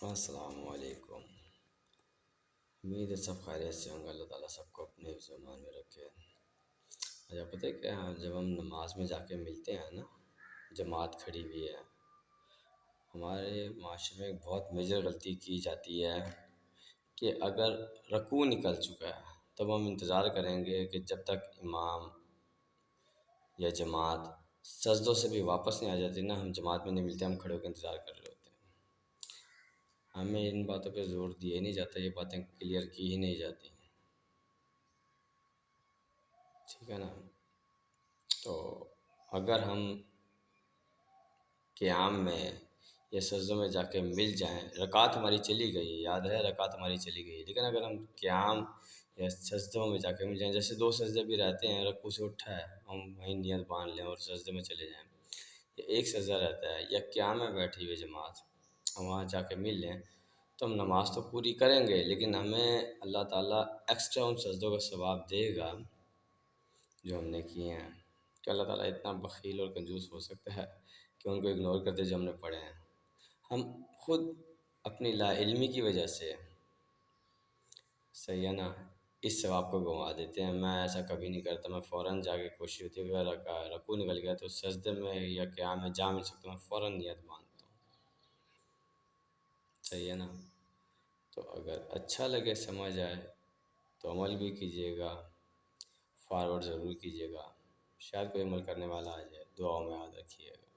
السلام علیکم۔ امید ہے سب خیریت سے ہوں گے، اللہ تعالیٰ سب کو اپنے حفظ و امان میں رکھے۔ اچھا پتہ ہے کیا ہے، جب ہم نماز میں جا کے ملتے ہیں نا، جماعت کھڑی ہوئی ہے، ہمارے معاشرے میں ایک بہت میجر غلطی کی جاتی ہے کہ اگر رکوع نکل چکا ہے تب ہم انتظار کریں گے کہ جب تک امام یا جماعت سجدوں سے بھی واپس نہیں آ جاتی نا، ہم جماعت میں نہیں ملتے، ہم کھڑے ہو کے انتظار کر رہے ہوتے ہیں۔ ہمیں ان باتوں پہ زور دیا نہیں جاتا، یہ باتیں کلیئر کی ہی نہیں جاتی، ٹھیک ہے نا۔ تو اگر ہم قیام میں یا سجدوں میں جا کے مل جائیں، رکعت ہماری چلی گئی، یاد ہے رکعت ہماری چلی گئی، لیکن اگر ہم قیام یا سجدوں میں جا کے مل جائیں، جیسے دو سجدے بھی رہتے ہیں، رکوع سے اٹھا ہے ہم وہیں نیت باندھ لیں اور سجدے میں چلے جائیں، یا ایک سجدہ رہتا ہے یا قیام میں بیٹھی ہوئی جماعت ہم وہاں جا کے مل لیں، تو ہم نماز تو پوری کریں گے، لیکن ہمیں اللہ تعالیٰ ایکسٹرا ان سجدوں کا ثواب دے گا جو ہم نے کیے ہیں۔ کہ اللہ تعالیٰ اتنا بخیل اور کنجوس ہو سکتا ہے کہ ان کو اگنور کرتے جو ہم نے پڑھے ہیں؟ ہم خود اپنی لا علمی کی وجہ سے، صحیح ہے نا، اس ثواب کو گنوا دیتے ہیں۔ میں ایسا کبھی نہیں کرتا، میں فوراً جا کے کوشش ہوتی ہے کہ اگر رکوع نکل گیا تو سجدے میں یا قیام میں جا مل سکتا ہوں، میں فوراً نیت باندھتا ہوں، صحیح ہے نا۔ تو اگر اچھا لگے، سمجھ آئے تو عمل بھی کیجیے گا، فارورڈ ضرور کیجیے گا، شاید کوئی عمل کرنے والا آ جائے، دعاؤں میں یاد رکھیے گا۔